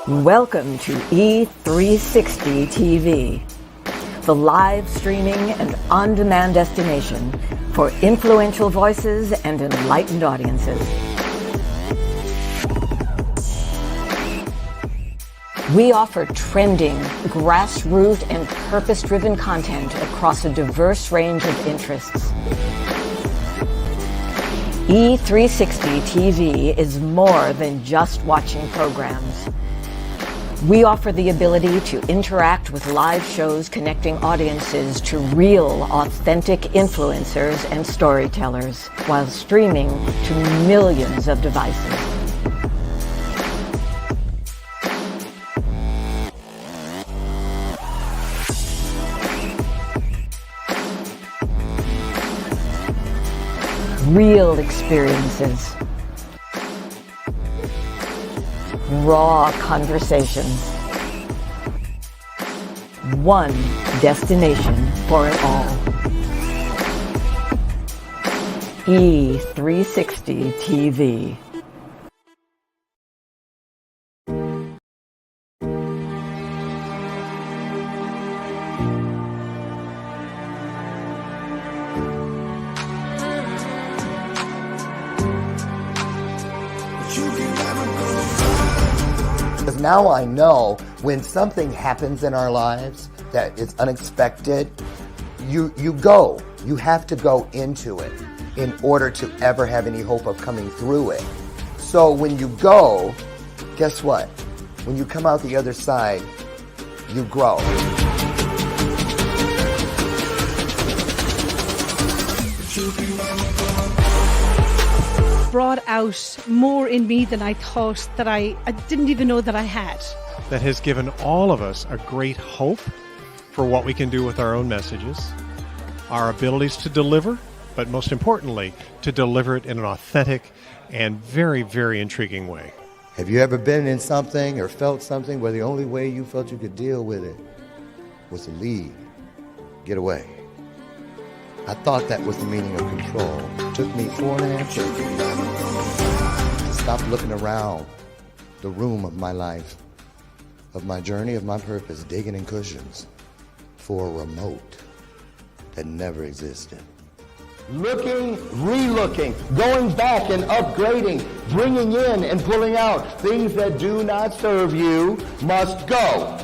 Welcome to E360 TV, the live streaming and on-demand destination for influential voices and enlightened audiences. We offer trending, grassroots, and purpose-driven content across a diverse range of interests. E360 TV is more than just watching programs. We offer the ability to interact with live shows connecting audiences to real, authentic influencers and storytellers while streaming to millions of devices. Real experiences. Raw conversations. One destination for it all. E360 TV. Because now I know when something happens in our lives that is unexpected, you have to go into it in order to ever have any hope of coming through it. So when you go, guess what? When you come out the other side, you grow. Brought out more in me than I thought that I didn't even know that I had. That has given all of us a great hope for what we can do with our own messages, our abilities to deliver, but most importantly, to deliver it in an authentic and very, very intriguing way. Have you ever been in something or felt something where the only way you felt you could deal with it was to leave, get away? I thought that was the meaning of control. It took me 4.5 years to stop looking around the room of my life, of my journey, of my purpose, digging in cushions for a remote that never existed. Looking, re-looking, going back and upgrading, bringing in and pulling out. Things that do not serve you must go.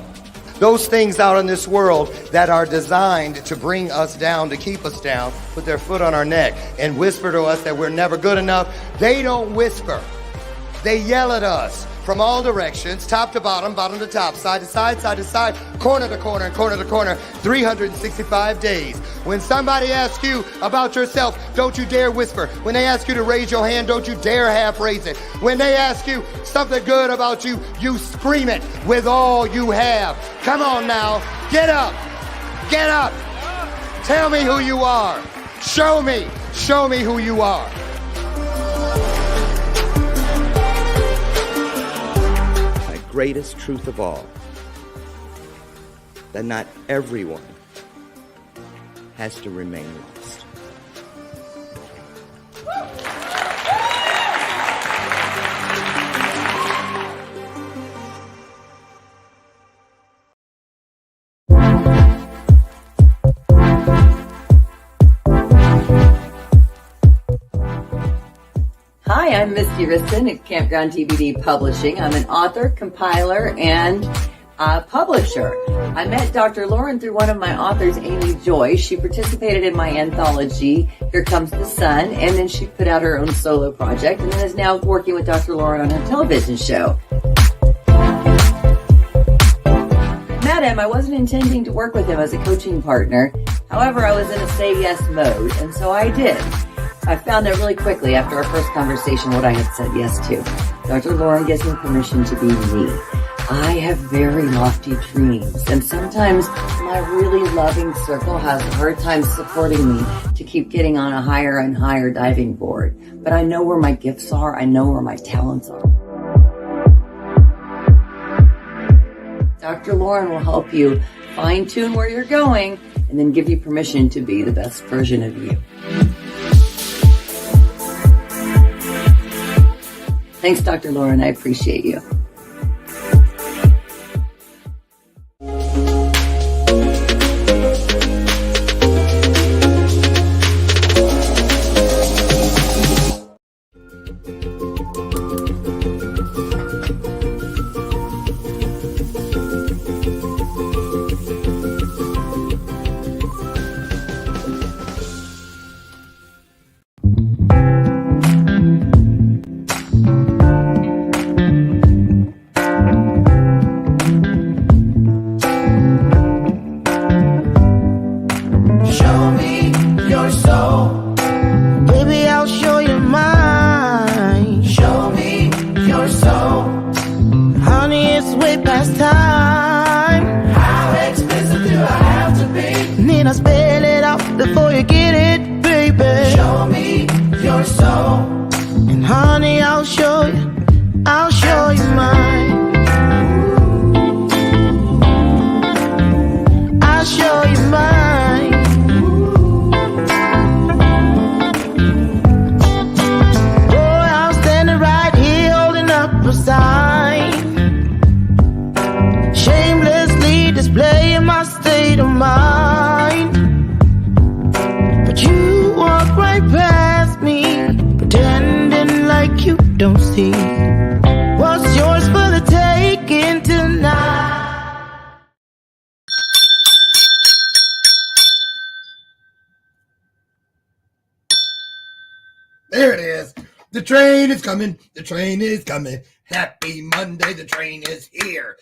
Those things out in this world that are designed to bring us down, to keep us down, put their foot on our neck and whisper to us that we're never good enough, they don't whisper. They yell at us from all directions, top to bottom, bottom to top, side to side, side to side, corner to corner, and corner to corner, 365 days. When somebody asks you about yourself, don't you dare whisper. When they ask you to raise your hand, don't you dare half raise it. When they ask you something good about you, you scream it with all you have. Come on now, get up, get up. Tell me who you are. Show me who you are. Greatest truth of all, that not everyone has to remain lost. Hi, I'm Misty Riston at Campground DVD Publishing. I'm an author, compiler, and publisher. I met Dr. Lauren through one of my authors, Amy Joy. She participated in my anthology, Here Comes the Sun, and then she put out her own solo project, and then is now working with Dr. Lauren on her television show. Met him. I wasn't intending to work with him as a coaching partner. However, I was in a say yes mode, and so I did. I found out really quickly after our first conversation what I had said yes to. Dr. Lauren gives me permission to be me. I have very lofty dreams, and sometimes my really loving circle has a hard time supporting me to keep getting on a higher and higher diving board. But I know where my gifts are. I know where my talents are. Dr. Lauren will help you fine-tune where you're going and then give you permission to be the best version of you. Thanks, Dr. Lauren. I appreciate you. Honey, I'll show you mine. I'll show you mine. Oh, I'm standing right here holding up a sign, shamelessly displaying my state of mind. But you walk right past me, pretending like you don't see what's yours for the taking tonight. There it is. The train is coming. The train is coming. Happy Monday. The train is here.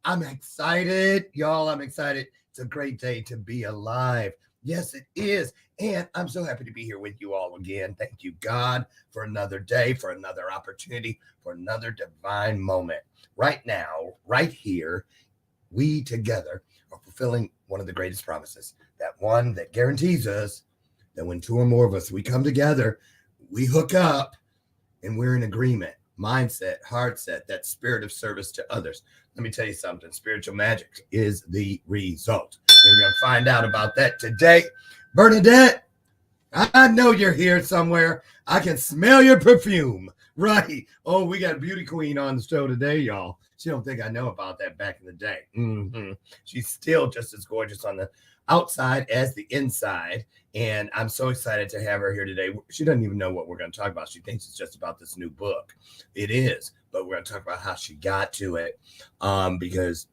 I'm excited, y'all. I'm excited. It's a great day to be alive. Yes, it is. And I'm so happy to be here with you all again. Thank you, God, for another day, for another opportunity, for another divine moment. Right now, right here, we together are fulfilling one of the greatest promises, that one that guarantees us that when two or more of us, we come together, we hook up, and we're in agreement. Mindset, heart set, that spirit of service to others. Let me tell you something. Spiritual magic is the result. And we're going to find out about that today. Bernadette, I know you're here somewhere. I can smell your perfume. Right. Oh, we got a beauty queen on the show today, y'all. She don't think I know about that back in the day. She's still just as gorgeous on the outside as the inside. And I'm so excited to have her here today. She doesn't even know what we're going to talk about. She thinks it's just about this new book. It is, but we're going to talk about how she got to it, because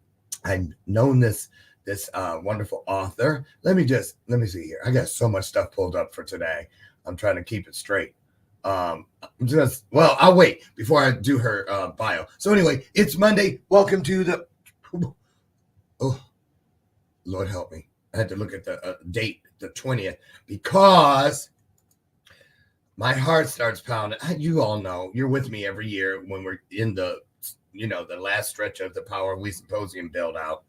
I've known this wonderful author. Let me see here. I got so much stuff pulled up for today. I'm trying to keep it straight. I'll wait before I do her bio. So anyway, it's Monday. Welcome to the, oh, Lord help me. I had to look at the date, the 20th, because my heart starts pounding. You all know, you're with me every year when we're in the last stretch of the Power of We Symposium build out.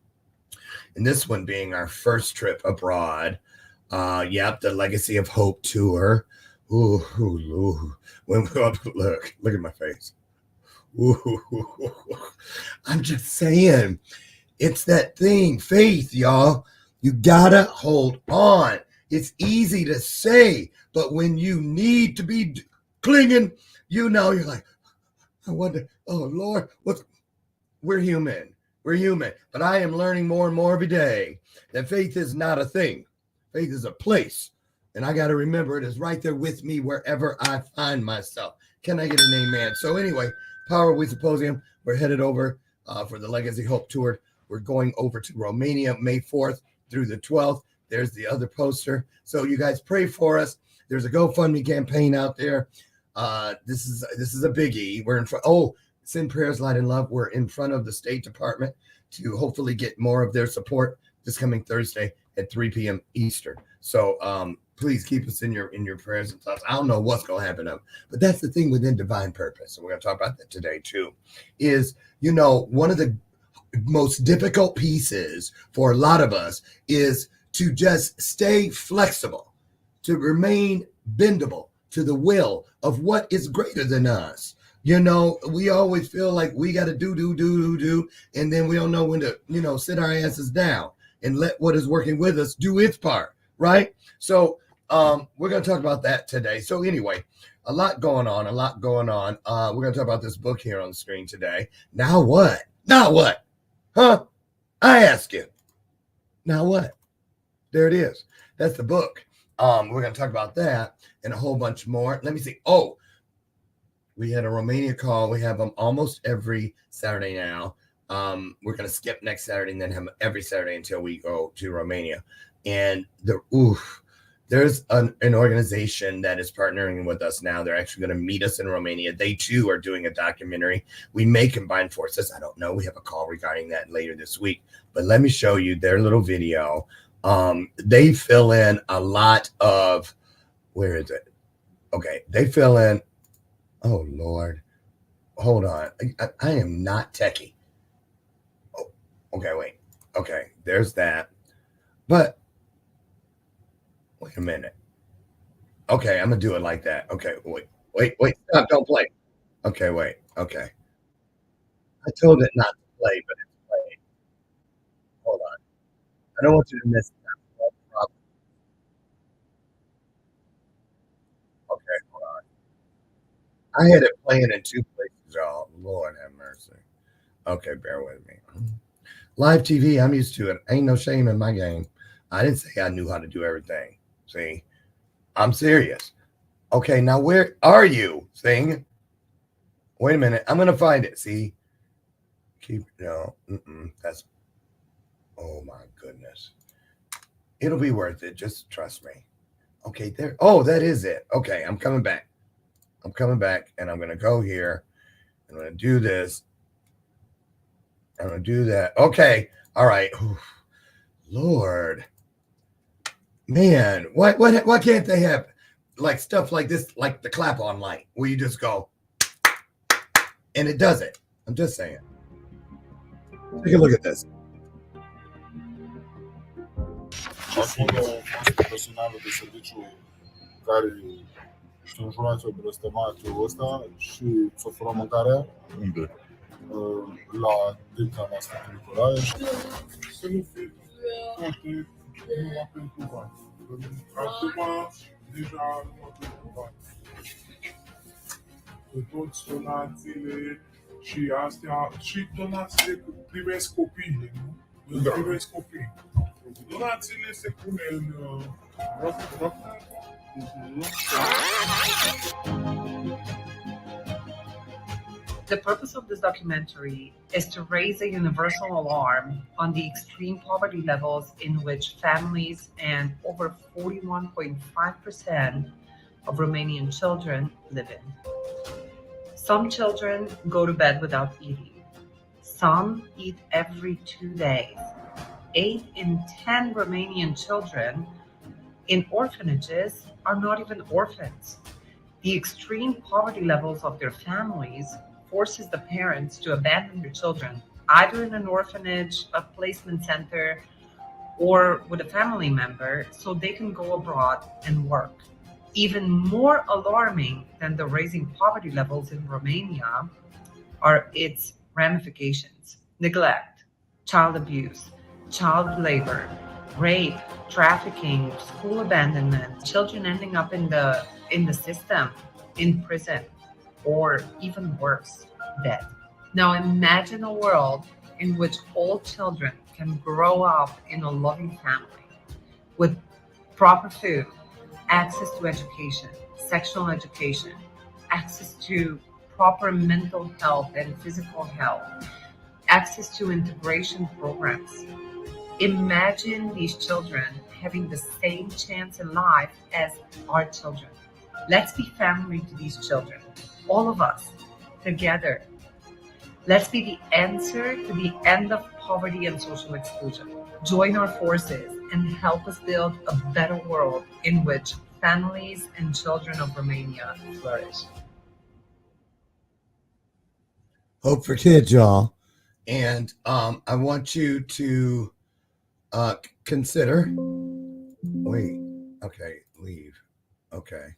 And this one being our first trip abroad. The Legacy of Hope tour. Ooh. When look at my face. Ooh. I'm just saying, it's that thing, faith, y'all. You gotta hold on. It's easy to say, but when you need to be clinging, you're like, I wonder, oh Lord, we're human. We're human. But I am learning more and more every day that faith is not a thing. Faith is a place. And I got to remember it is right there with me wherever I find myself. Can I get an amen? So anyway, Power of We Symposium, we're headed over for the Legacy Hope Tour. We're going over to Romania May 4th through the 12th. There's the other poster. So you guys pray for us. There's a GoFundMe campaign out there. This is a biggie. We're in front. Oh, Send Prayers, Light, and Love. We're in front of the State Department to hopefully get more of their support this coming Thursday at 3 p.m. Eastern. So please keep us in your prayers and thoughts. I don't know what's going to happen, but that's the thing within divine purpose. And we're going to talk about that today too, is, one of the most difficult pieces for a lot of us is to just stay flexible, to remain bendable to the will of what is greater than us. We always feel like we got to do, and then we don't know when to, sit our asses down and let what is working with us do its part, right? So we're going to talk about that today. So anyway, a lot going on. We're going to talk about this book here on the screen today. Now what? Huh? I ask you. Now what? There it is. That's the book. We're going to talk about that and a whole bunch more. Let me see. Oh, we had a Romania call. We have them almost every Saturday now. We're going to skip next Saturday and then have them every Saturday until we go to Romania. And there's an organization that is partnering with us now. They're actually going to meet us in Romania. They too are doing a documentary. We may combine forces. I don't know. We have a call regarding that later this week. But let me show you their little video. They fill in a lot of, where is it? Okay, they fill in. Oh, Lord. Hold on. I am not techie. Oh, okay, wait. Okay, there's that. But wait a minute. Okay, I'm going to do it like that. Okay, wait. Wait, stop, don't play. Okay, wait, okay. I told it not to play, but it's playing. Hold on. I don't want you to miss that. Okay, hold on. I had it playing in two places, y'all. Lord have mercy. Okay, bear with me. Live TV, I'm used to it. Ain't no shame in my game. I didn't say I knew how to do everything. See, I'm serious. Okay, now where are you, Thing? Wait a minute. I'm gonna find it. See, that's. Oh my goodness. It'll be worth it. Just trust me. Okay, there. Oh, that is it. Okay, I'm coming back. I'm coming back, and I'm gonna go here. I'm gonna do this. I'm gonna do that. Okay. All right. Oof. Lord, man, why can't they have like stuff like this, like the clap on light, where you just go and it does it? I'm just saying. Take a look at this. Personală de serviciu care știu înjurați-o blestematul ăsta și să fură mâncarea unde? La dicta la Sfântul Nicolae și să nu fie toate numai pentru bani. Acum deja numai pentru bani. Că toți donațiile și astea și donațiile privesc copiii, nu? Privesc copiii. Donațiile se pune în The purpose of this documentary is to raise a universal alarm on the extreme poverty levels in which families and over 41.5% of Romanian children live in. Some children go to bed without eating. Some eat every 2 days. 8 in 10 Romanian children in orphanages are not even orphans. The extreme poverty levels of their families forces the parents to abandon their children, either in an orphanage, a placement center, or with a family member, so they can go abroad and work. Even more alarming than the rising poverty levels in Romania are its ramifications: neglect, child abuse, child labor, rape, trafficking, school abandonment, children ending up in the system, in prison, or even worse, dead. Now imagine a world in which all children can grow up in a loving family with proper food, access to education, sexual education, access to proper mental health and physical health, access to integration programs. Imagine these children having the same chance in life as our children. Let's be family to these children, all of us, together. Let's be the answer to the end of poverty and social exclusion. Join our forces and help us build a better world in which families and children of Romania flourish. Hope for kids, y'all. And I want you to consider. Wait. Okay. Leave. Okay.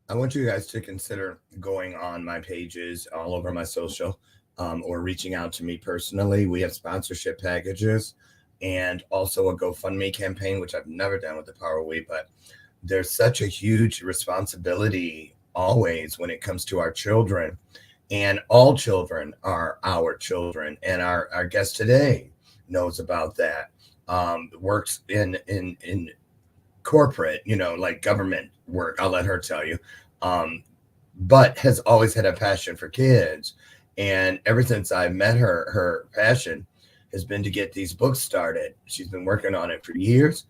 I want you guys to consider going on my pages all over my social or reaching out to me personally. We have sponsorship packages and also a GoFundMe campaign, which I've never done with the Power We, but there's such a huge responsibility always when it comes to our children, and all children are our children. And our guest today knows about that. Works in corporate, like government work. I'll let her tell you. But has always had a passion for kids. And ever since I met her, her passion has been to get these books started. She's been working on it for years.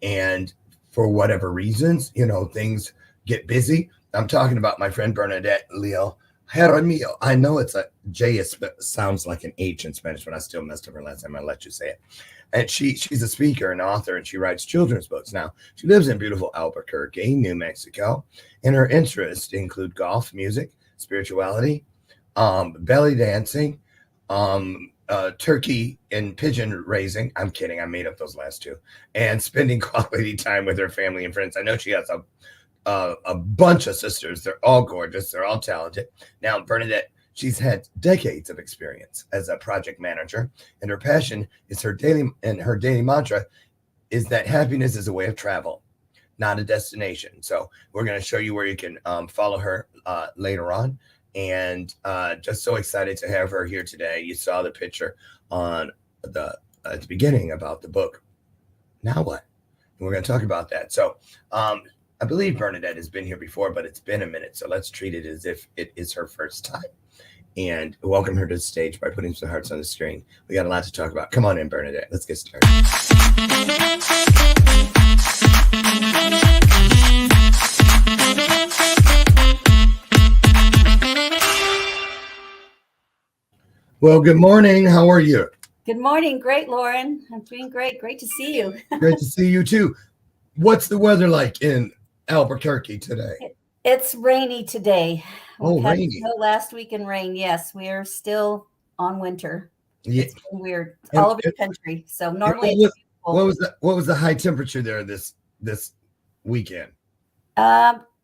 And for whatever reasons, things get busy. I'm talking about my friend Bernadette Jaramillo-Leal. I know it's a J, sounds like an H in Spanish, but I still messed up her last time. I let you say it. And she's a speaker and author, and she writes children's books. Now, she lives in beautiful Albuquerque, New Mexico, and her interests include golf, music, spirituality, belly dancing, turkey and pigeon raising. I'm kidding. I made up those last two. And spending quality time with her family and friends. I know she has a bunch of sisters. They're all gorgeous. They're all talented. Now, Bernadette, she's had decades of experience as a project manager, and her passion is her daily mantra is that happiness is a way of travel, not a destination. So we're going to show you where you can follow her later on. And just so excited to have her here today. You saw the picture on at the beginning about the book. Now what? And we're going to talk about that. So I believe Bernadette has been here before, but it's been a minute. So let's treat it as if it is her first time. And welcome her to the stage by putting some hearts on the screen. We got a lot to talk about. Come on in, Bernadette. Let's get started. Well, good morning. How are you? Good morning. Great, Lauren. I'm doing great. Great to see you. Great to see you too. What's the weather like in Albuquerque today? It's rainy today. Oh, Had rainy. snow last week and rain. Yes, we are still on winter. Yeah. It's been weird. It's all over the country. So normally, what was the high temperature there this weekend?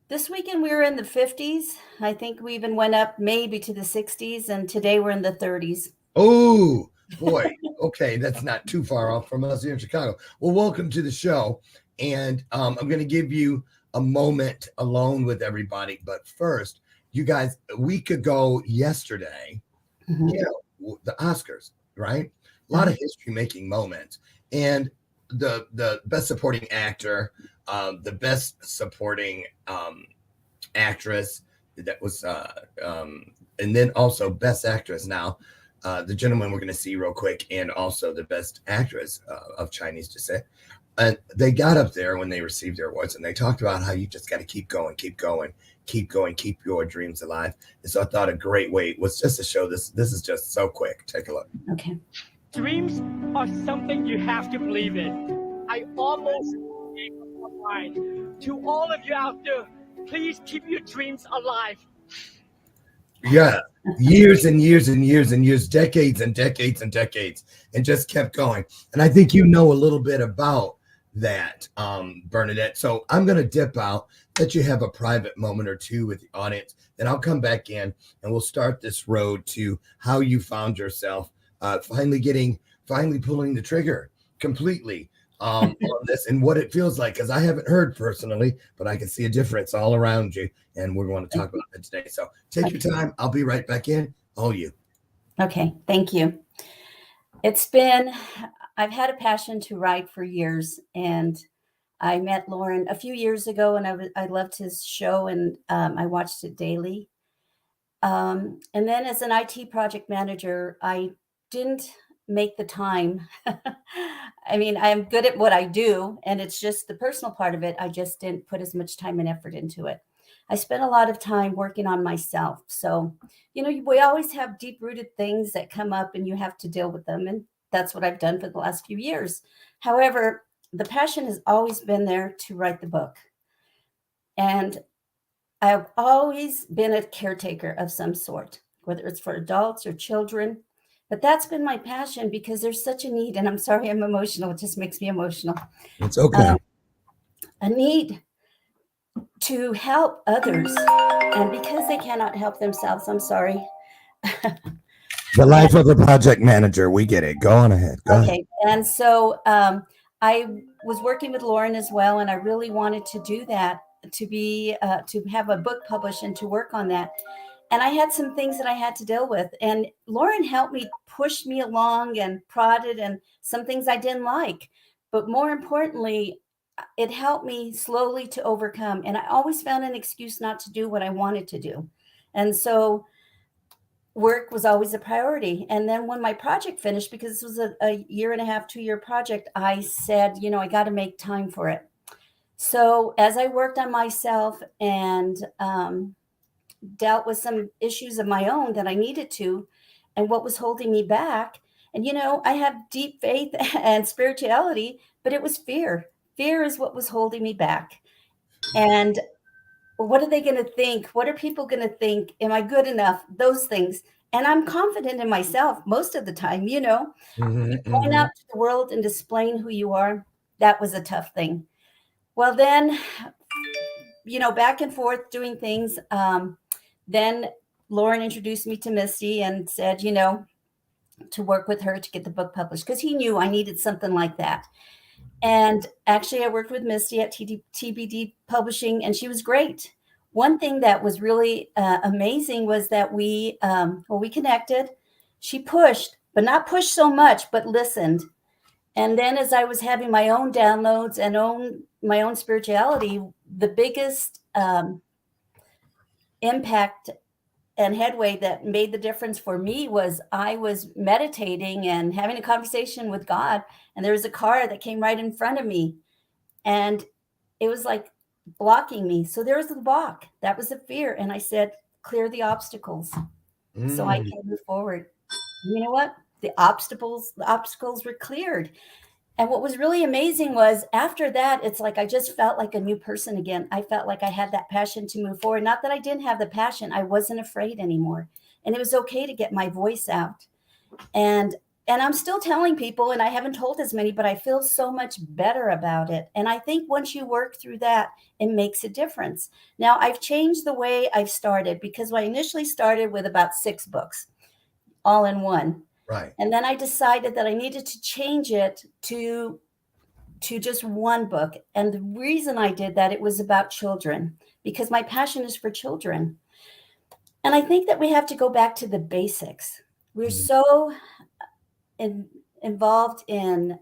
This weekend we were in the 50s. I think we even went up maybe to the 60s, and today we're in the 30s. Oh boy. Okay, that's not too far off from us here in Chicago. Well, welcome to the show, and I'm going to give you a moment alone with everybody. But first, you guys, a week ago yesterday, you know, the Oscars, right? A lot of history-making moments, and the best supporting actor, the best supporting actress, that was, and then also best actress. Now, the gentleman we're going to see real quick, and also the best actress of Chinese descent. And they got up there when they received their awards, and they talked about how you just got to keep going, keep your dreams alive. And so I thought a great way was just to show this. This is just so quick. Take a look. Okay. Dreams are something you have to believe in. I almost gave up my mind. To all of you out there, please keep your dreams alive. Yeah, years and years and years and years, decades and decades and decades, and just kept going. And I think you know a little bit about that, Bernadette. So I'm going to dip out, let you have a private moment or two with the audience. Then I'll come back in and we'll start this road to how you found yourself finally pulling the trigger completely on this and what it feels like. Because I haven't heard personally, but I can see a difference all around you. And we're going to talk about it today. So take your time. I'll be right back in. All you. Okay. Thank you. I've had a passion to write for years, and I met Lauren a few years ago, and I loved his show, and I watched it daily. And then as an IT project manager, I didn't make the time. I mean, I'm good at what I do, and it's just the personal part of it. I just didn't put as much time and effort into it. I spent a lot of time working on myself. So, you know, we always have deep-rooted things that come up, and you have to deal with them. And that's what I've done for the last few years. However, the passion has always been there to write the book. And I've always been a caretaker of some sort, whether it's for adults or children. But that's been my passion because there's such a need. And I'm sorry I'm emotional. It just makes me emotional. It's okay. A need to help others. And because they cannot help themselves, I'm sorry. The life of a project manager. We get it. Go on ahead. Go ahead. And so I was working with Lauren as well, and I really wanted to do that, to have a book published and to work on that. And I had some things that I had to deal with. And Lauren helped me, push me along and prodded, and some things I didn't like. But more importantly, it helped me slowly to overcome. And I always found an excuse not to do what I wanted to do. And so work was always a priority. And then when my project finished, because this was a 1.5, 2-year project, I said, you know, I got to make time for it. So as I worked on myself and dealt with some issues of my own that I needed to, and what was holding me back. And, you know, I have deep faith and spirituality, but it was fear. Fear is what was holding me back. And what are they going to think? What are people going to think? Am I good enough? Those things. And I'm confident in myself most of the time, you know. Going out to the world and displaying who you are, that was a tough thing. Well, then back and forth doing things. Then Lauren introduced me to Misty and said, to work with her to get the book published, because he knew I needed something like that. And actually, I worked with Misty at TBD Publishing, and she was great. One thing that was really amazing was that we connected. She pushed, but not pushed so much, but listened. And then as I was having my own downloads and my own spirituality, the biggest impact and headway that made the difference for me was I was meditating and having a conversation with God, and there was a car that came right in front of me, and it was like blocking me. So there was the block. That was the fear. And I said, clear the obstacles so I can move forward. You know what? The obstacles were cleared. And what was really amazing was after that, it's like I just felt like a new person again. I felt like I had that passion to move forward. Not that I didn't have the passion. I wasn't afraid anymore. And it was okay to get my voice out. And I'm still telling people, and I haven't told as many, but I feel so much better about it. And I think once you work through that, it makes a difference. Now, I've changed the way I've started, because I initially started with about 6 books all in one. Right. And then I decided that I needed to change it to just one book. And the reason I did that, it was about children, because my passion is for children. And I think that we have to go back to the basics. We're so involved in,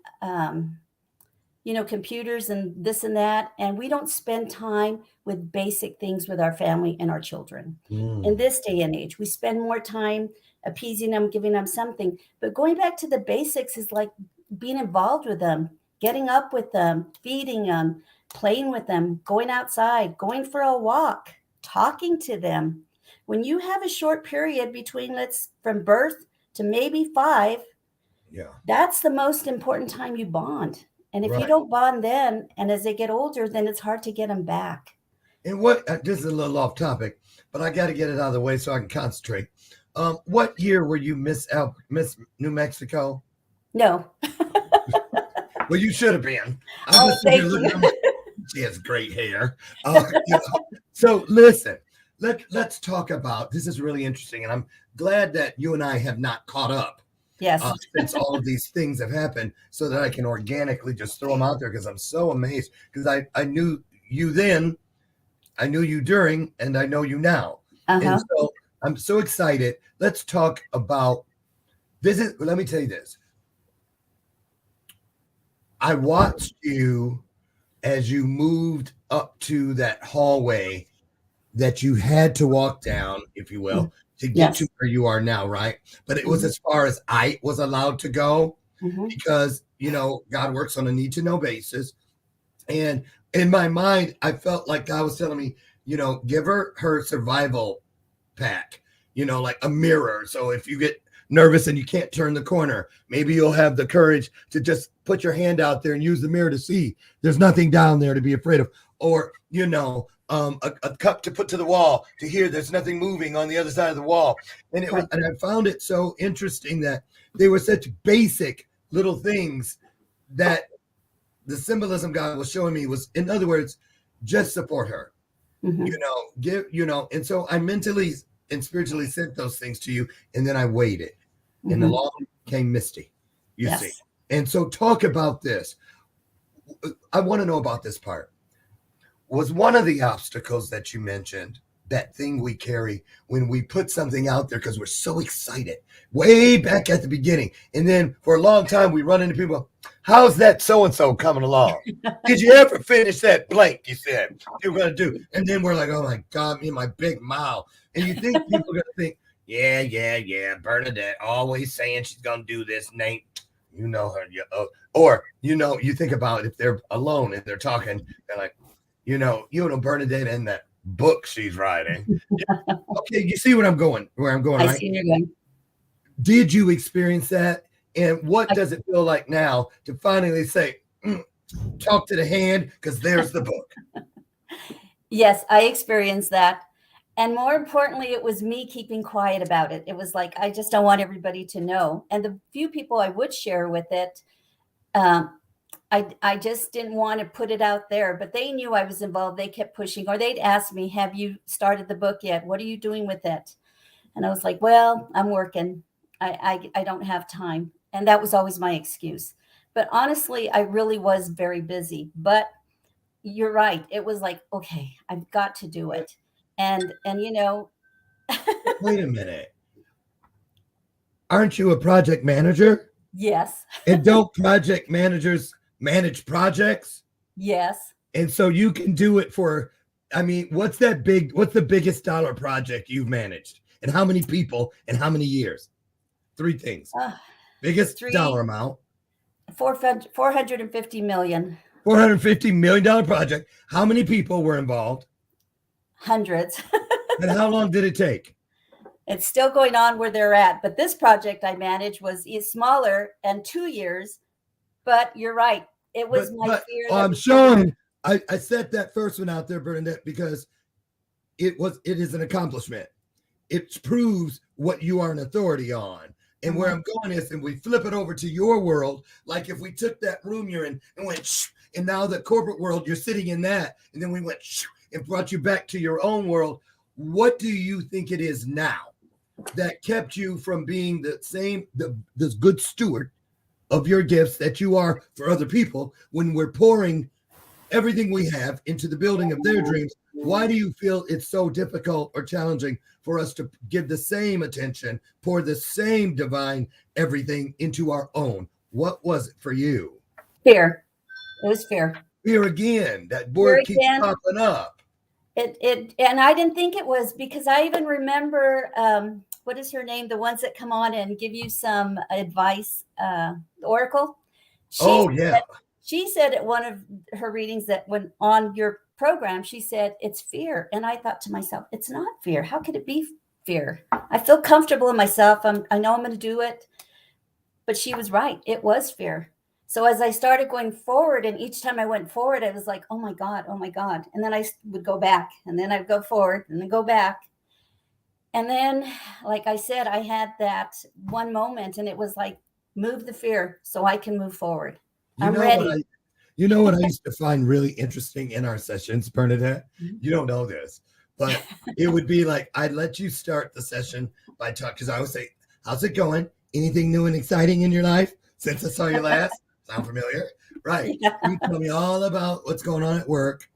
computers and this and that, and we don't spend time with basic things with our family and our children. In this day and age, we spend more time appeasing them, giving them something. But going back to the basics is like being involved with them, getting up with them, feeding them, playing with them, going outside, going for a walk, talking to them. When you have a short period between from birth to maybe 5, that's the most important time you bond. And if you don't bond then, and as they get older, then it's hard to get them back. And this is a little off topic, but I got to get it out of the way so I can concentrate. What year were you Miss New Mexico? No. Well, you should have been. Thank you. She has great hair. So listen, let's talk about, this is really interesting. And I'm glad that you and I have not caught up. Yes. Since all of these things have happened, so that I can organically just throw them out there, because I'm so amazed, because I knew you then, I knew you during, and I know you now. And so I'm so excited. Let's talk about this. Let me tell you this. I watched you as you moved up to that hallway that you had to walk down, if you will, to get to where you are now, right? But it was as far as I was allowed to go, because, God works on a need-to-know basis. And in my mind, I felt like God was telling me, give her survival pack, like a mirror. So if you get nervous and you can't turn the corner, maybe you'll have the courage to just put your hand out there and use the mirror to see there's nothing down there to be afraid of. Or, a cup to put to the wall to hear there's nothing moving on the other side of the wall. And and I found it so interesting that they were such basic little things that the symbolism God was showing me was, in other words, just support her, and so I mentally and spiritually sent those things to you. And then I waited, and along came Misty, you see. And so talk about this. I want to know about this part. Was one of the obstacles that you mentioned that thing we carry when we put something out there because we're so excited way back at the beginning? And then for a long time, we run into people, how's that so-and-so coming along? Did you ever finish that blank you said you were going to do? And then we're like, oh my God, me and my big mouth. And you think people are going to think, yeah, Bernadette always saying she's going to do this, Nate. You know her. Or, you think about if they're alone and they're talking, they're like, Bernadette and that book she's writing. Okay, you see where I'm going, right? I see where you're going. Did you experience that? And what does it feel like now to finally say, talk to the hand, because there's the book? Yes, I experienced that. And more importantly, it was me keeping quiet about it. It was like, I just don't want everybody to know. And the few people I would share with it, I I just didn't want to put it out there, but they knew I was involved. They kept pushing, or they'd ask me, have you started the book yet? What are you doing with it? And I was like, well, I'm working. I don't have time. And that was always my excuse. But honestly, I really was very busy. But you're right. It was like, okay, I've got to do it. And you know, Wait a minute. Aren't you a project manager? yes. And don't project managers manage projects? Yes. And so you can do it for, I mean, what's the biggest dollar project you've managed? And how many people and how many years? 3 things. Biggest dollar amount. 450 million. $450 million project. How many people were involved? Hundreds. And how long did it take? It's still going on where they're at. But this project I managed was smaller and 2 years. But you're right. It was my fear. I'm showing. I set that first one out there, Bernadette, because it is an accomplishment. It proves what you are an authority on. And where I'm going is, and we flip it over to your world, like if we took that room you're in and went, shh, and now the corporate world, you're sitting in that, and then we went, shh, and brought you back to your own world. What do you think it is now that kept you from being the good steward of your gifts that you are for other people when we're pouring everything we have into the building of their dreams? Why do you feel it's so difficult or challenging for us to give the same attention, pour the same divine everything into our own? What was it for you? Fear. It was fear. Fear again. That word keeps popping up. And I didn't think it was, because I even remember, what is her name? The ones that come on and give you some advice, Oracle. She said at one of her readings that when on your program, she said, it's fear. And I thought to myself, it's not fear. How could it be fear? I feel comfortable in myself. I know I'm going to do it. But she was right. It was fear. So as I started going forward, and each time I went forward, I was like, oh my God. And then I would go back, and then I'd go forward and then go back. And then, like I said, I had that one moment, and it was like, move the fear so I can move forward. I'm ready. You know what I used to find really interesting in our sessions, Bernadette? You don't know this, but it would be like, I'd let you start the session by talking, because I would say, how's it going? Anything new and exciting in your life since I saw you last? Sound familiar? Right. You tell me all about what's going on at work.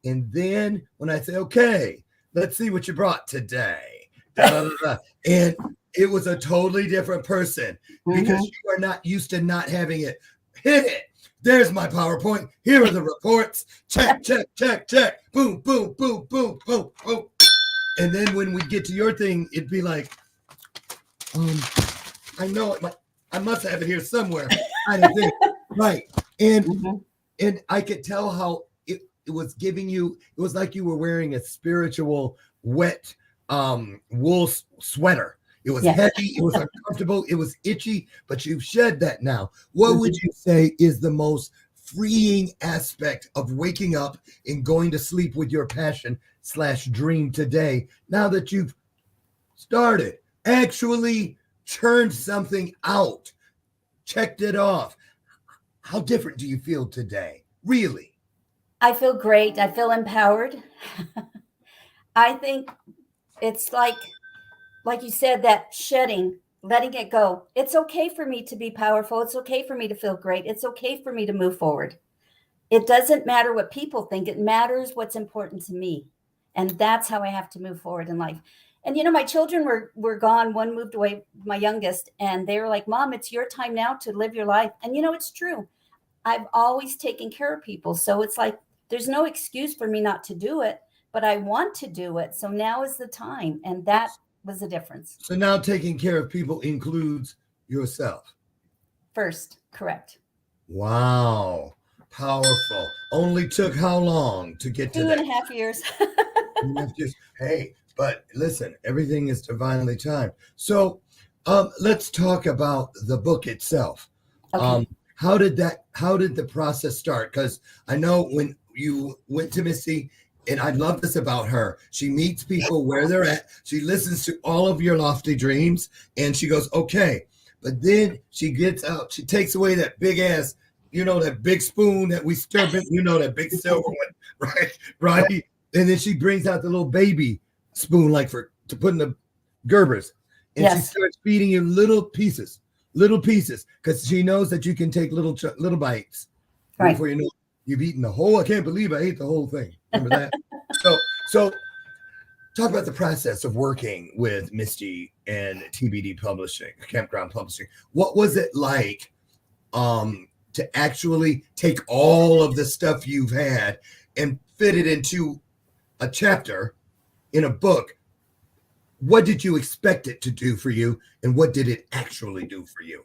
And then when I say, okay, let's see what you brought today. And it was a totally different person, because you are not used to not having it. Hit it. There's my PowerPoint. Here are the reports. Check, check, check, check. Boom, boom, boom, boom, boom, boom. And then when we get to your thing, it'd be like, I know it. I must have it here somewhere. Kind of thing. Right. And I could tell how it was giving you, it was like you were wearing a spiritual wet wool sweater. It was heavy, it was uncomfortable, it was itchy, but you've shed that now. What would you say is the most freeing aspect of waking up and going to sleep with your passion/dream today, now that you've started, actually churned something out, checked it off? How different do you feel today? Really? I feel great. I feel empowered. I think it's like you said, that shedding, letting it go. It's okay for me to be powerful. It's okay for me to feel great. It's okay for me to move forward. It doesn't matter what people think. It matters what's important to me. And that's how I have to move forward in life. And, you know, my children were gone. One moved away, my youngest, and they were like, Mom, it's your time now to live your life. And, you know, it's true. I've always taken care of people. So it's like, there's no excuse for me not to do it, but I want to do it. So now is the time. And that was the difference. So now taking care of people includes yourself. First, correct. Wow. Powerful. Only took how long to get to that? 2.5 years. Hey, but listen, everything is divinely timed. So let's talk about the book itself. Okay. How did the process start? Because I know when you went to Missy, and I love this about her. She meets people where they're at. She listens to all of your lofty dreams, and she goes, okay. But then she gets out. She takes away that big ass that big spoon that we stir, that big silver one, right? Right. And then she brings out the little baby spoon, like to put in the Gerbers. And she starts feeding you little pieces, because she knows that you can take little bites. Right. Before you know it, you've eaten the whole. I can't believe I ate the whole thing. Remember that? So talk about the process of working with Misty and TBD Publishing, Campground Publishing. What was it like to actually take all of the stuff you've had and fit it into a chapter in a book? What did you expect it to do for you, and what did it actually do for you?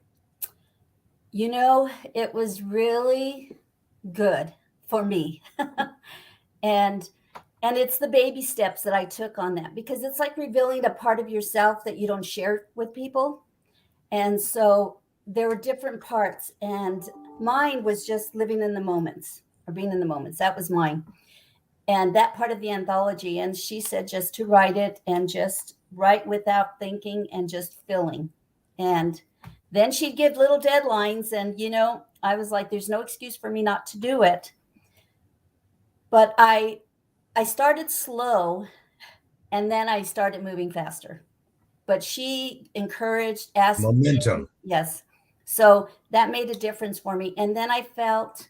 It was really good for me. and it's the baby steps that I took on that, because it's like revealing a part of yourself that you don't share with people. And so there were different parts, and mine was just living in the moments, or being in the moments. That was mine. And that part of the anthology. And she said just to write it, and just write without thinking, and just feeling. And then she'd give little deadlines, and I was like, there's no excuse for me not to do it. But I started slow, and then I started moving faster. But she encouraged, asked momentum. Yes. So that made a difference for me. And then I felt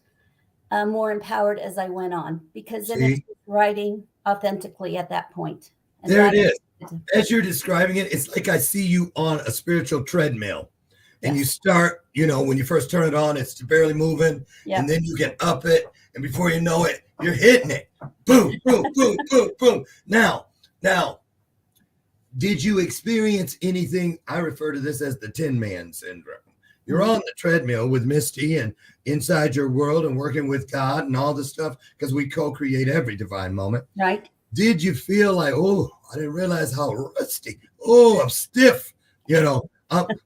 more empowered as I went on, because then it's writing authentically at that point. And there it is. As you're describing it, it's like I see you on a spiritual treadmill. And you start, when you first turn it on, it's barely moving. Yep. And then you get up it. And before you know it, you're hitting it. Boom, boom, boom, boom, boom. Now, did you experience anything? I refer to this as the Tin Man syndrome. You're on the treadmill with Misty and inside your world and working with God and all this stuff, because we co-create every divine moment. Right. Did you feel like, I didn't realize how rusty. I'm stiff.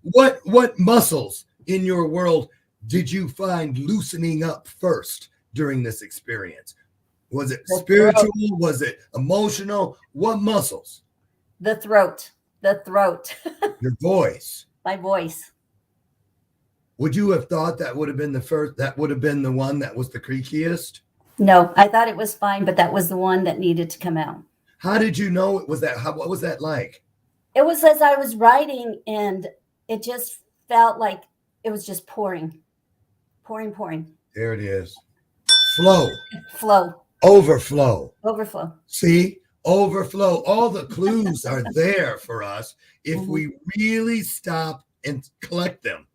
What muscles in your world did you find loosening up first during this experience? Was it spiritual? Was it emotional? What muscles? The throat. Your voice. My voice. Would you have thought that would have been the first? That would have been the one that was the creakiest? No, I thought it was fine, but that was the one that needed to come out. How did you know it was that? What was that like? It was as I was writing, and it just felt like it was just pouring. There it is. Flow. Overflow. See? Overflow. All the clues are there for us if we really stop and collect them.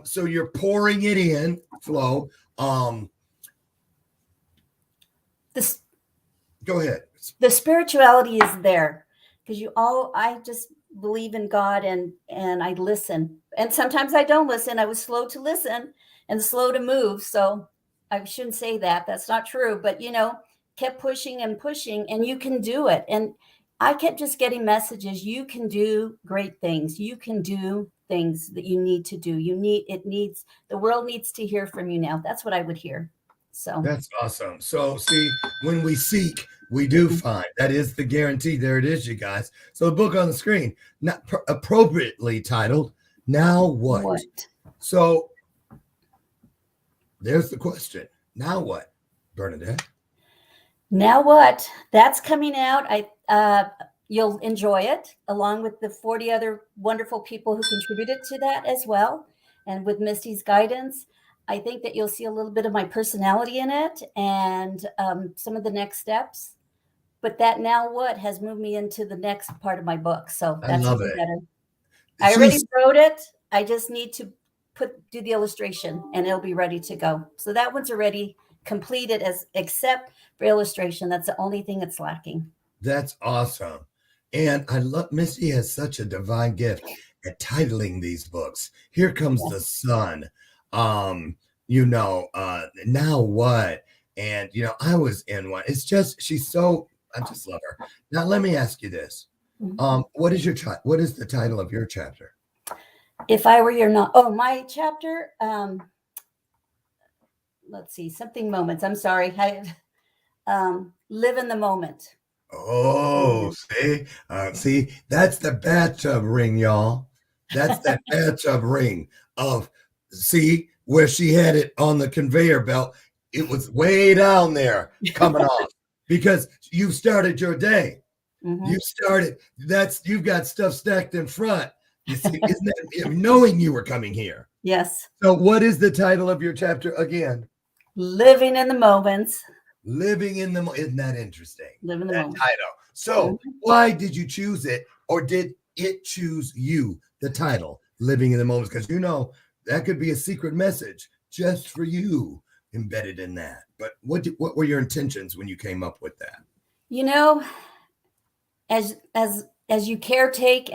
So you're pouring it in, flow. Go ahead. The spirituality is there, because I just believe in God, and I listen. And sometimes I don't listen. I was slow to listen and slow to move. So I shouldn't say that. That's not true. But, kept pushing, and you can do it. And I kept just getting messages. You can do great things. You can do things that you need to do. The world needs to hear from you now. That's what I would hear. So that's awesome. So see, when we seek, we do find. That is the guarantee. There it is, you guys. So the book on the screen, not appropriately titled, Now What? So there's the question. Now what, Bernadette? Now what? That's coming out. You'll enjoy it, along with the 40 other wonderful people who contributed to that as well. And with Misty's guidance, I think that you'll see a little bit of my personality in it, and some of the next steps. But that now what has moved me into the next part of my book. So that's even better. I already wrote it. I just need to do the illustration, and it'll be ready to go. So that one's already completed, except for illustration. That's the only thing that's lacking. That's awesome. And I love Misty has such a divine gift at titling these books. Here Comes the Sun. Now what? And I was in one. It's just I just love her. Now let me ask you this. What is the title of your chapter? If I Were Your Not. Oh, my chapter. Let's see, something moments. I'm sorry. Live in the moment. Oh, see, that's the bathtub ring, y'all. That's that bathtub ring of, where she had it on the conveyor belt. It was way down there coming off because you started your day. You started, you've got stuff stacked in front. You see, isn't that knowing you were coming here? Yes. So what is the title of your chapter again? Living in the moments. Living in the isn't that interesting? Living in the moment. Title. So why did you choose it, or did it choose you? The title, Living in the Moments, because that could be a secret message just for you embedded in that. But what were your intentions when you came up with that? As you caretake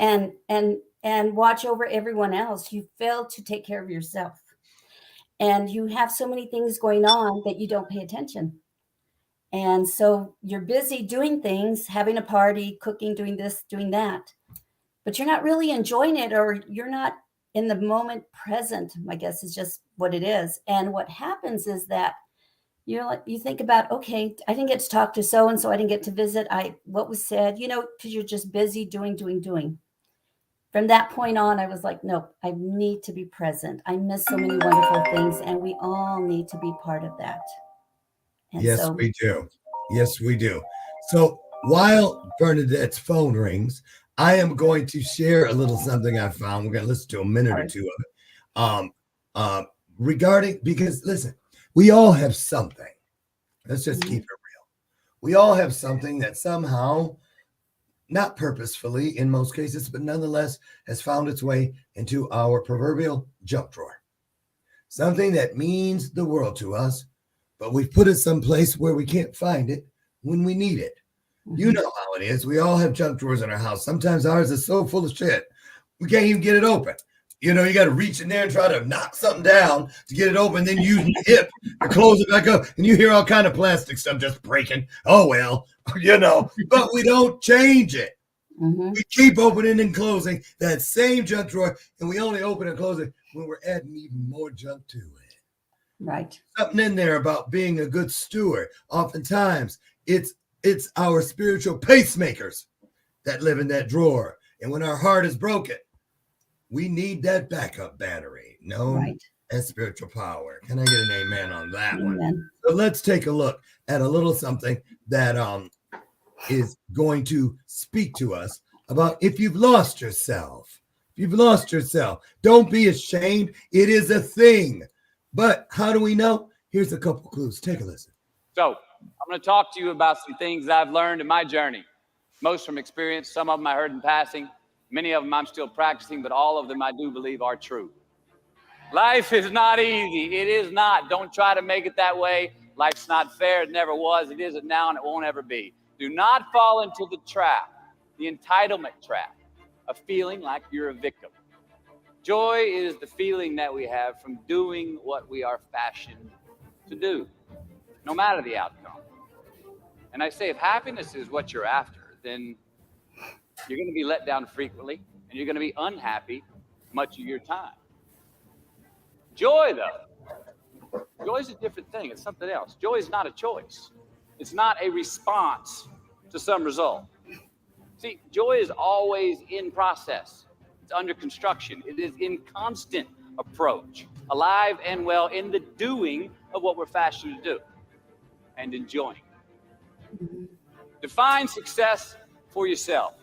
and watch over everyone else, you fail to take care of yourself. And you have so many things going on that you don't pay attention. And so you're busy doing things, having a party, cooking, doing this, doing that, but you're not really enjoying it, or you're not in the moment present, I guess is just what it is. And what happens is that you think about, okay, I didn't get to talk to so-and-so, I didn't get to visit, what was said, because you're just busy doing. From that point on, I was like, no, I need to be present. I miss so many wonderful things, and we all need to be part of that. And yes, we do. Yes, we do. So while Bernadette's phone rings, I am going to share a little something I found. We're going to listen to a minute or two of it. Regarding, because listen, we all have something. Let's just keep it real. We all have something that somehow, not purposefully in most cases, but nonetheless has found its way into our proverbial junk drawer. Something that means the world to us, but we've put it someplace where we can't find it when we need it. You know how it is. We all have junk drawers in our house. Sometimes ours is so full of shit, we can't even get it open. You got to reach in there and try to knock something down to get it open, then use your hip to close it back up. And you hear all kind of plastic stuff just breaking. Oh, well, but we don't change it. We keep opening and closing that same junk drawer, and we only open and close it when we're adding even more junk to it. Right. Something in there about being a good steward. Oftentimes, it's our spiritual pacemakers that live in that drawer. And when our heart is broken, we need that backup battery known as spiritual power. Can I get an amen on that one? So let's take a look at a little something that is going to speak to us about if you've lost yourself. If you've lost yourself, don't be ashamed. It is a thing. But how do we know? Here's a couple clues. Take a listen. So I'm going to talk to you about some things I've learned in my journey. Most from experience, some of them I heard in passing. Many of them I'm still practicing, but all of them I do believe are true. Life is not easy. It is not. Don't try to make it that way. Life's not fair. It never was. It isn't now, and it won't ever be. Do not fall into the trap, the entitlement trap, of feeling like you're a victim. Joy is the feeling that we have from doing what we are fashioned to do, no matter the outcome. And I say, if happiness is what you're after, then you're going to be let down frequently, and you're going to be unhappy much of your time. Joy, though, joy is a different thing. It's something else. Joy is not a choice. It's not a response to some result. See, joy is always in process. It's under construction. It is in constant approach, alive and well in the doing of what we're fashioned to do and enjoying. Define success for yourself.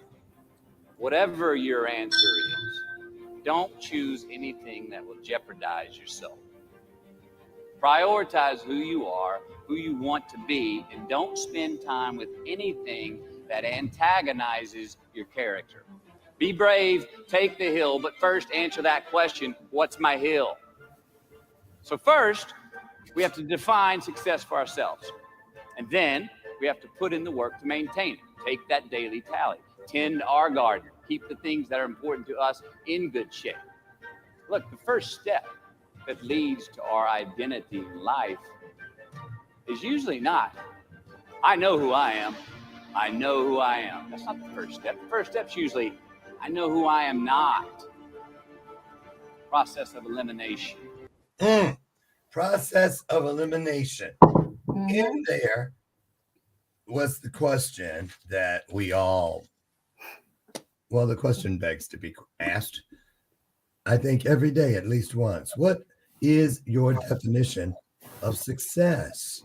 Whatever your answer is, don't choose anything that will jeopardize yourself. Prioritize who you are, who you want to be, and don't spend time with anything that antagonizes your character. Be brave, take the hill, but first answer that question, what's my hill? So first, we have to define success for ourselves. And then we have to put in the work to maintain it. Take that daily tally. Tend our garden. Keep the things that are important to us in good shape. Look, the first step that leads to our identity in life is usually not, I know who I am. I know who I am. That's not the first step. The first step's usually, I know who I am not. Process of elimination. Process of elimination. In there was the question that we all, the question begs to be asked, I think every day at least once. What is your definition of success?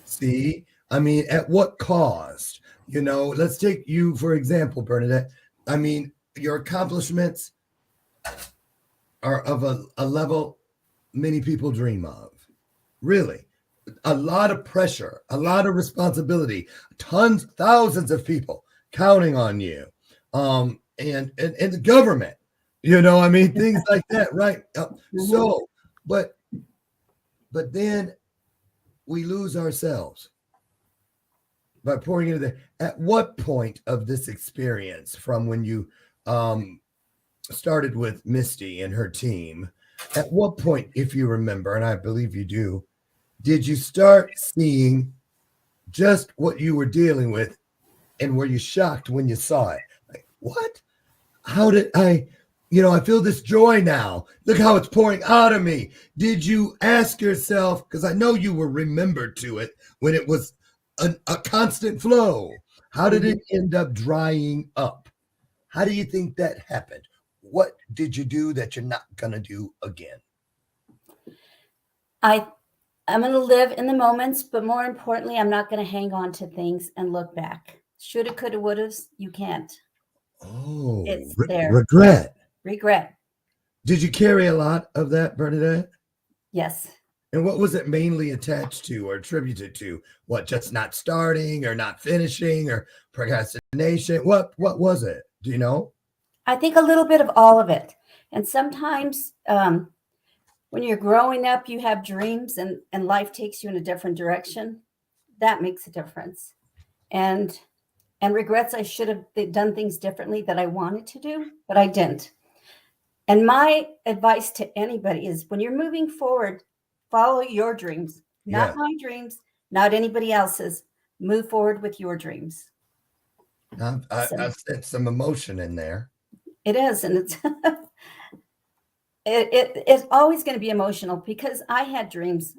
See, I mean, at what cost? You know, let's take you for example, Bernadette. I mean, your accomplishments are of a level many people dream of. Really, a lot of pressure, a lot of responsibility, thousands of people counting on you, and the government. You know, I mean, things like that, right? So, but then we lose ourselves by pouring into the. At what point of this experience, from when you started with Misty and her team, at what point, if you remember, and I believe you do, did you start seeing just what you were dealing with, and were you shocked when you saw it? Like, what? How did I, I feel this joy now. Look how it's pouring out of me. Did you ask yourself, because I know you were remembered to it when it was a constant flow. How did it end up drying up? How do you think that happened? What did you do that you're not going to do again? I'm going to live in the moments, but more importantly, I'm not going to hang on to things and look back. Shoulda, coulda, woulda, you can't. Oh, It's there. Regret. Did you carry a lot of that, Bernadette? Yes. And what was it mainly attached to or attributed to? What, just not starting or not finishing or procrastination? What was it? Do you know? I think a little bit of all of it. And sometimes when you're growing up, you have dreams and life takes you in a different direction. That makes a difference. And regrets, I should have done things differently that I wanted to do, but I didn't. And my advice to anybody is when you're moving forward, follow your dreams, not my dreams, not anybody else's. Move forward with your dreams. I sense some emotion in there. It is. And it's it's always going to be emotional because I had dreams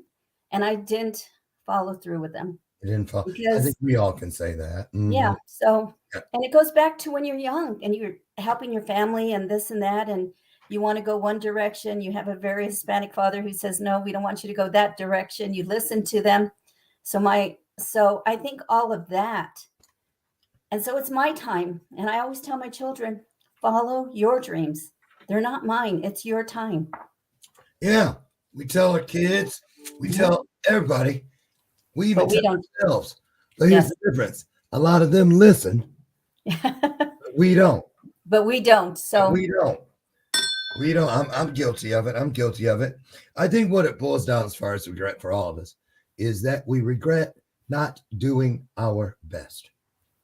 and I didn't follow through with them. It didn't follow. I think we all can say that. Mm-hmm. Yeah. So, and it goes back to when you're young and you're helping your family and this and that, and you want to go one direction. You have a very Hispanic father who says, no, we don't want you to go that direction. You listen to them. So I think all of that. And so it's my time. And I always tell my children, follow your dreams. They're not mine. It's your time. Yeah. We tell our kids, we tell everybody, we even tell ourselves. But here's the difference. A lot of them listen. But we don't. So we don't. I'm guilty of it. I think what it boils down as far as regret for all of us is that we regret not doing our best.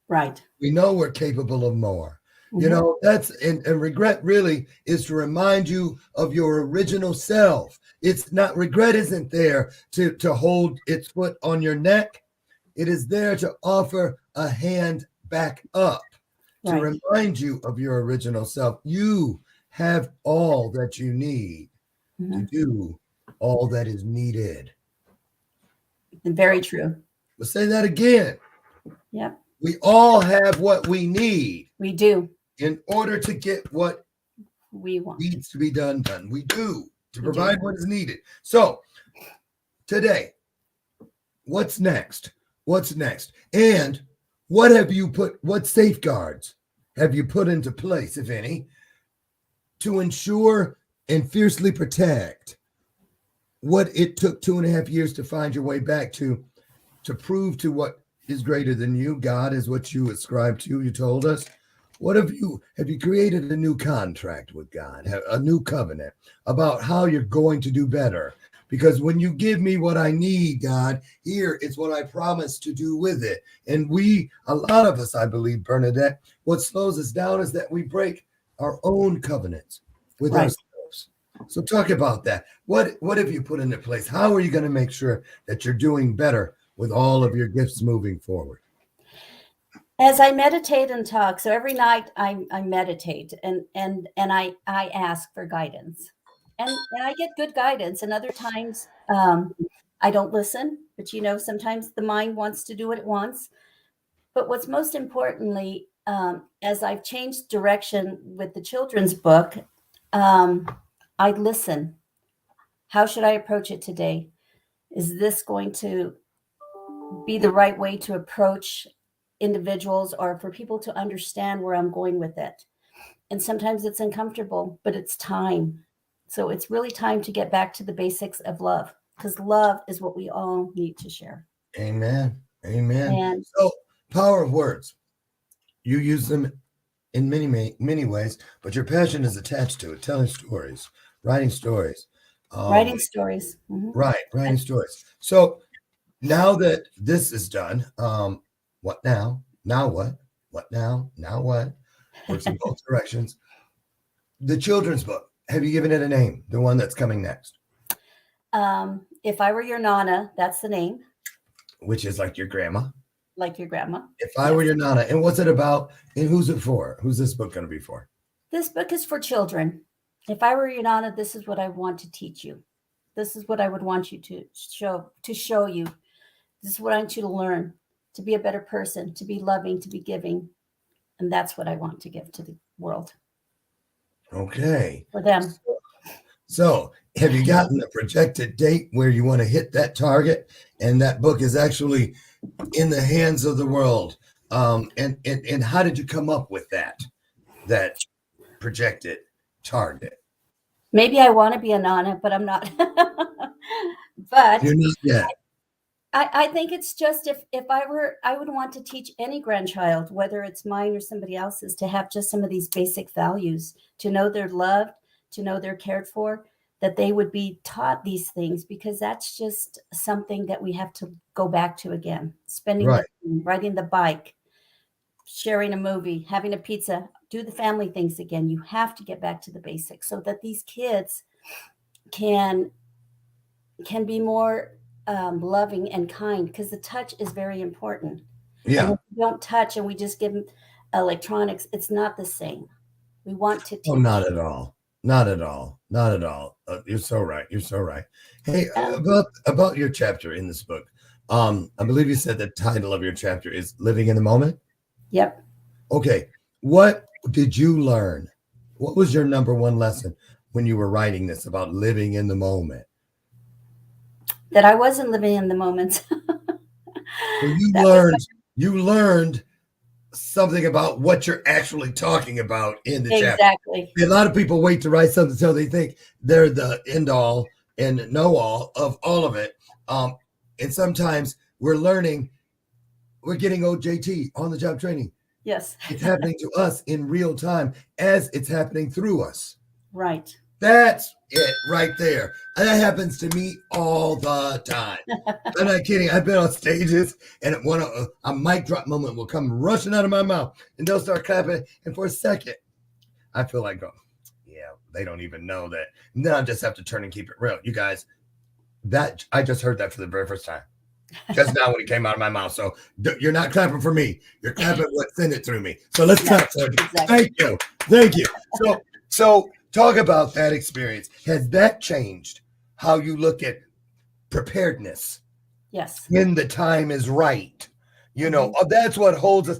Right. We know we're capable of more. Mm-hmm. That's and regret really is to remind you of your original self. It's not, regret isn't there to hold its foot on your neck. It is there to offer a hand back up, to remind you of your original self. You have all that you need to do all that is needed. Very true. Let's say that again. Yep. We all have what we need. We do. In order to get what we want needs to be done. We do to provide what is needed. So today, what's next? And what safeguards have you put into place, if any, to ensure and fiercely protect what it took 2.5 years to find your way back to prove to what is greater than you? God is what you ascribe to, you told us. What have you created a new contract with God, a new covenant about how you're going to do better? Because when you give me what I need, God, here is what I promise to do with it. And a lot of us, I believe, Bernadette, what slows us down is that we break our own covenants with ourselves. So talk about that. What have you put into place? How are you going to make sure that you're doing better with all of your gifts moving forward? As I meditate and talk, so every night I meditate and I ask for guidance, and I get good guidance. And other times I don't listen, but sometimes the mind wants to do what it wants. But what's most importantly, as I've changed direction with the children's book, I listen. How should I approach it today? Is this going to be the right way to approach individuals or for people to understand where I'm going with it? And sometimes it's uncomfortable, but it's time. So it's really time to get back to the basics of love, because love is what we all need to share. Amen. Amen. And So, power of words. You use them in many ways, but your passion is attached to it. Telling stories, writing stories. writing stories. Mhm. Right, writing stories. So now that this is done, what now? Now what? What now? Now what? Works in both directions. The children's book. Have you given it a name? The one that's coming next, If I Were Your Nana, that's the name, which is like your grandma. like your grandma. If I Were Your Nana. And what's it about? And who's it for? Who's this book going to be for? This book is for children. If I were your Nana, this is what I want to teach you. This is what I would want you to show you. This is what I want you to learn, to be a better person, to be loving, to be giving. And that's what I want to give to the world. Okay. For them. So have you gotten a projected date where you want to hit that target? And that book is actually in the hands of the world. And how did you come up with that projected target? Maybe I want to be a Nana, but I'm not. But You're not yet. I think it's just if I were, I would want to teach any grandchild, whether it's mine or somebody else's, to have just some of these basic values, to know they're loved, to know they're cared for, that they would be taught these things, because that's just something that we have to go back to again. Spending Right. riding the bike, sharing a movie, having a pizza, do the family things again. You have to get back to the basics so that these kids can be more loving and kind, because the touch is very important. Yeah. And if we don't touch and we just give them electronics, it's not the same. We want to teach. Oh, not at all. Not at all. Not at all. You're so right. You're so right. Hey, about your chapter in this book. I believe you said the title of your chapter is Living in the Moment. Yep. Okay. What did you learn? What was your number one lesson when you were writing this about living in the moment? That I wasn't living in the moment. Well, you learned something about what you're actually talking about in the chapter. Exactly. A lot of people wait to write something until they think they're the end all and know all of it. And sometimes we're getting OJT, on the job training. Yes. It's happening to us in real time as it's happening through us. Right. That's it right there. And that happens to me all the time. I'm not kidding. I've been on stages and a mic drop moment will come rushing out of my mouth and they'll start clapping. And for a second, I feel like, yeah, they don't even know that. And then I just have to turn and keep it real. You guys, I just heard that for the very first time. Just now when it came out of my mouth. So you're not clapping for me. You're clapping what sent it through me. So let's clap for it. Exactly. Thank you. So talk about that experience. Has that changed how you look at preparedness? Yes. When the time is right. You know, that's what holds us.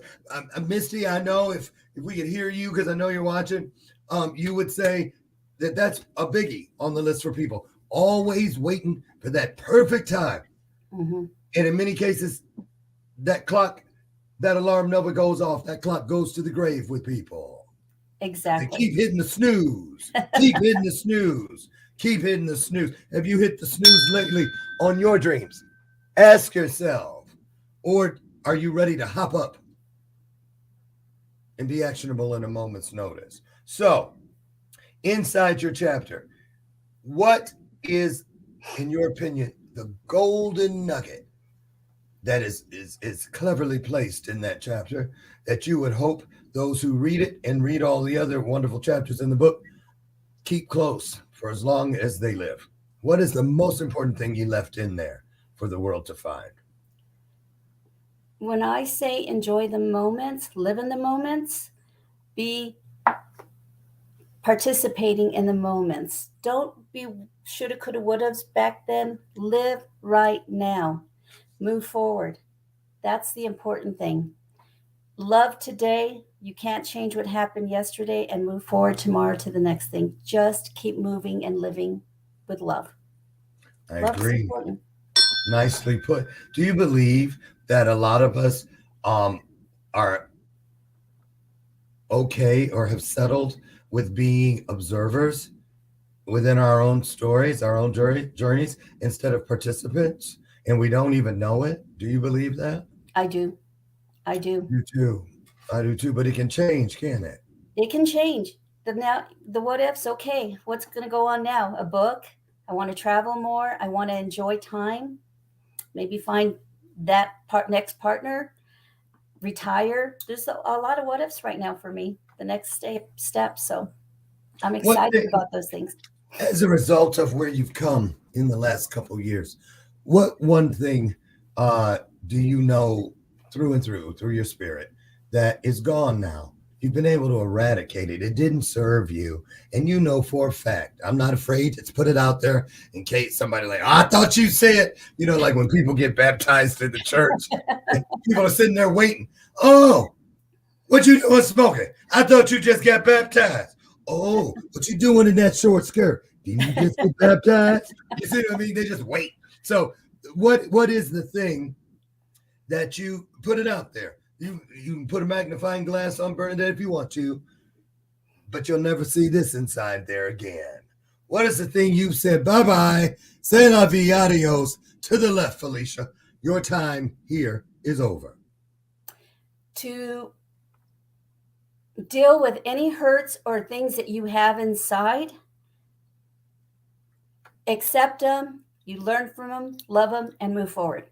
Misty, I know if we could hear you, because I know you're watching, you would say that's a biggie on the list for people. Always waiting for that perfect time. Mm-hmm. And in many cases, that alarm never goes off. That clock goes to the grave with people. Exactly. They keep hitting the snooze. Keep hitting the snooze. Keep hitting the snooze. Have you hit the snooze lately on your dreams? Ask yourself. Or are you ready to hop up and be actionable in a moment's notice? So, inside your chapter, what is, in your opinion, the golden nugget that is cleverly placed in that chapter that you would hope those who read it and read all the other wonderful chapters in the book keep close for as long as they live? What is the most important thing you left in there for the world to find? When I say enjoy the moments, live in the moments, be participating in the moments. Don't be shoulda, coulda, woulda's back then. Live right now. Move forward. That's the important thing. Love today. You can't change what happened yesterday, and move forward tomorrow to the next thing. Just keep moving and living with love. I Love is agree. important. Nicely put. Do you believe that a lot of us are okay or have settled with being observers within our own stories, our own journeys, instead of participants, and we don't even know it? Do you believe that? I do. I do. You too. I do too, but it can change, can it? It can change. The what ifs, okay, what's going to go on now? A book. I want to travel more. I want to enjoy time. Maybe find that next partner, retire. There's a lot of what ifs right now for me. The next step. So I'm excited about those things. As a result of where you've come in the last couple of years, what one thing do you know through and through your spirit that is gone now? You've been able to eradicate it. It didn't serve you. And you know for a fact, I'm not afraid to put it out there in case somebody like, I thought you said, you know, like when people get baptized in the church, and people are sitting there waiting. Oh, what you doing smoking? I thought you just got baptized. Oh, what you doing in that short skirt? Did you just get baptized? You see what I mean? They just wait. So what is the thing that you put it out there? You can put a magnifying glass on Bernadette if you want to, but you'll never see this inside there again. What is the thing you've said? Bye-bye. Say la vie, adios. To the left, Felicia. Your time here is over. To deal with any hurts or things that you have inside, accept them, you learn from them, love them, and move forward.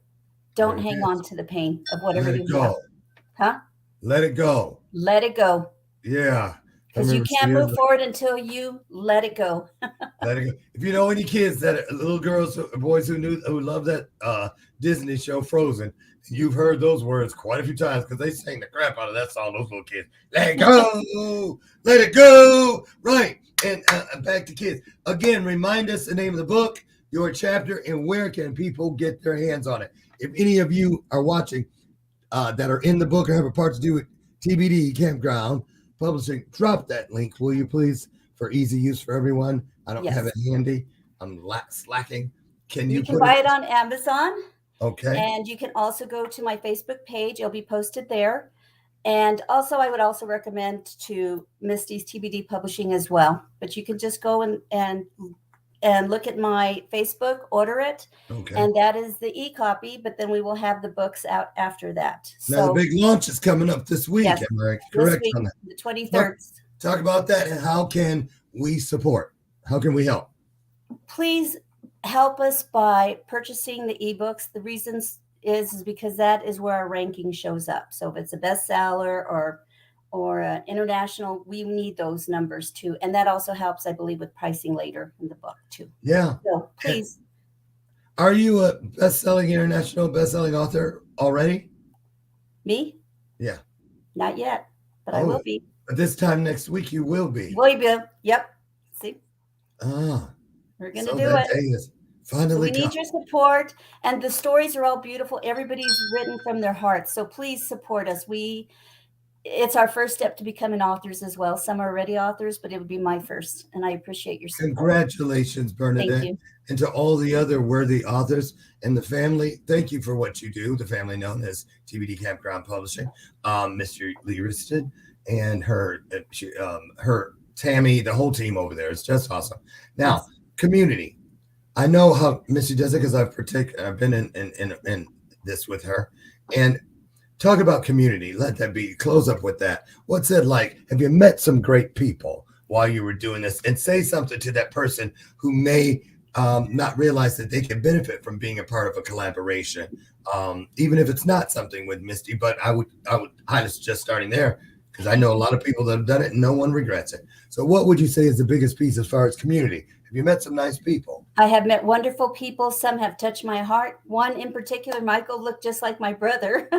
Don't hang on to the pain of whatever you have. Huh? Let it go. Let it go. Yeah. Because you can't move forward until you let it go. Let it go. If you know any kids that are little girls or boys who love that Disney show Frozen, you've heard those words quite a few times because they sang the crap out of that song, those little kids. Let it go. Let it go. Right. And back to kids. Again, remind us the name of the book, your chapter, and where can people get their hands on it. If any of you are watching that are in the book or have a part to do with TBD Campground Publishing, drop that link, will you please, for easy use for everyone. I don't have it handy. I'm slacking. You can buy it on Amazon. Okay. And you can also go to my Facebook page. It'll be posted there. And also, I would also recommend to Misty's TBD Publishing as well. But you can just go and look at my Facebook, order it. Okay. And that is the e-copy, but then we will have the books out after that. Now, the big launch is coming up this week. Yes, Am I correct this week, on that? the 23rd. Talk about that and how can we support? How can we help? Please help us by purchasing the ebooks. The reasons is because that is where our ranking shows up. So if it's a bestseller or international, we need those numbers too. And that also helps, I believe, with pricing later in the book too. Yeah. So please. Are you a international best-selling author already? Me? Yeah. Not yet, but I will be. But this time next week you will be. Will be. Yep. See? Ah. We're going to do it. Day is finally so we need your support. And the stories are all beautiful. Everybody's written from their hearts. So please support us. It's our first step to becoming authors as well. Some are already authors, but it would be my first. And I appreciate your support. Congratulations, Bernadette. Thank you. And to all the other worthy authors and the family, thank you for what you do. The family known as TBD Campground Publishing, Mr. Lee Riston and her Tammy, the whole team over there. It's just awesome. Now, community. I know how Missy does it because I've been in this with her. And talk about community. Let that be. Close up with that. What's it like? Have you met some great people while you were doing this? And say something to that person who may not realize that they can benefit from being a part of a collaboration, even if it's not something with Misty. But I would highly suggest starting there because I know a lot of people that have done it and no one regrets it. So what would you say is the biggest piece as far as community? Have you met some nice people? I have met wonderful people. Some have touched my heart. One in particular, Michael, looked just like my brother.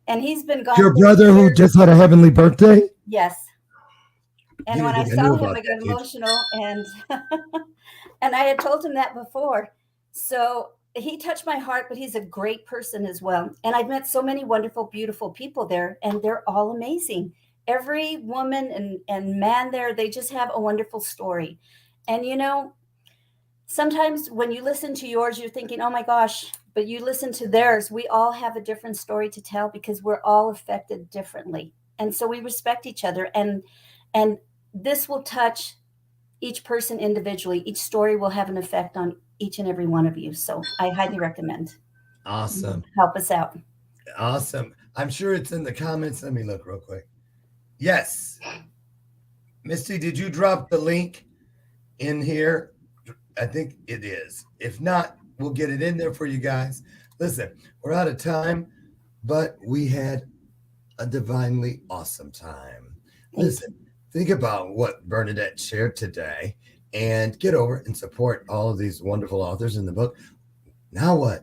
And he's been gone. Your brother who just had a heavenly birthday? Yes. And when I saw him, I got emotional. And and I had told him that before. So he touched my heart, but he's a great person as well. And I've met so many wonderful, beautiful people there, and they're all amazing. Every woman and man there, they just have a wonderful story. And, sometimes when you listen to yours, you're thinking, oh my gosh, but you listen to theirs. We all have a different story to tell because we're all affected differently. And so we respect each other. And this will touch each person individually. Each story will have an effect on each and every one of you. So I highly recommend. Awesome. Help us out. Awesome. I'm sure it's in the comments. Let me look real quick. Yes. Misty, did you drop the link in here? I think it is. If not, we'll get it in there for you guys. Listen, we're out of time, but we had a divinely awesome time. Listen, think about what Bernadette shared today and get over and support all of these wonderful authors in the book. Now what?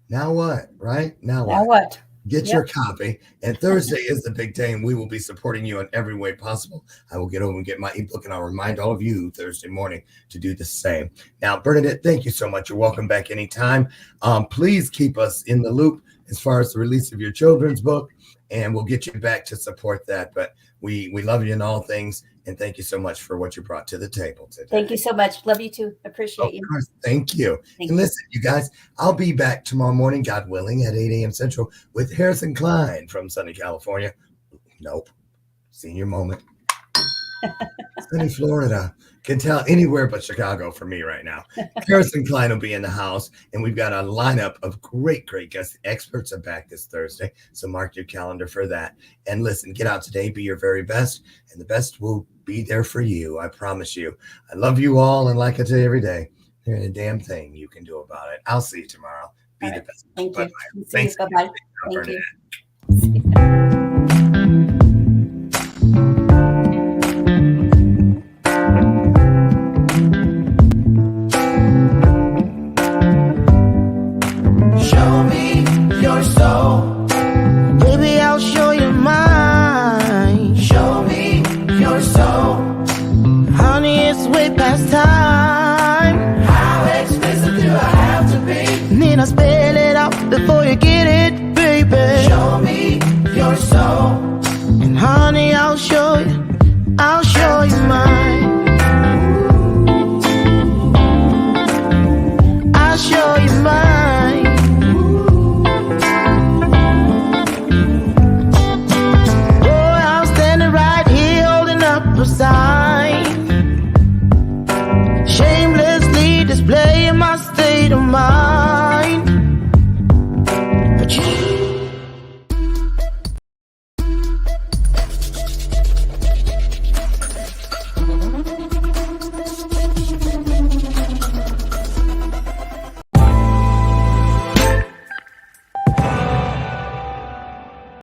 Now what? Right? Now what? Now what? Get your copy. And Thursday is the big day, and we will be supporting you in every way possible. I will get over and get my ebook, and I'll remind all of you Thursday morning to do the same. Now, Bernadette, thank you so much. You're welcome back anytime. Please keep us in the loop as far as the release of your children's book, and we'll get you back to support that. But we love you in all things, and thank you so much for what you brought to the table today. Thank you so much. Love you too. Appreciate you. Of course. Thank you. Thank and you. listen, you guys, I'll be back tomorrow morning, God willing, at 8 a.m. Central with Harrison Klein from sunny California. Nope. Senior moment. Sunny Florida. Can tell anywhere but Chicago for me right now. Harrison Klein will be in the house, and we've got a lineup of great guests. The experts are back this Thursday, so mark your calendar for that. And listen, get out today, be your very best, and the best will be there for you. I promise you. I love you all, and like I tell you every day, there ain't a damn thing you can do about it. I'll see you tomorrow. Be the best. Thank you. Thanks. Bye-bye. Thank Bernadette. you. Show me your soul. Baby, I'll show you mine. Show me your soul. Honey, it's way past time.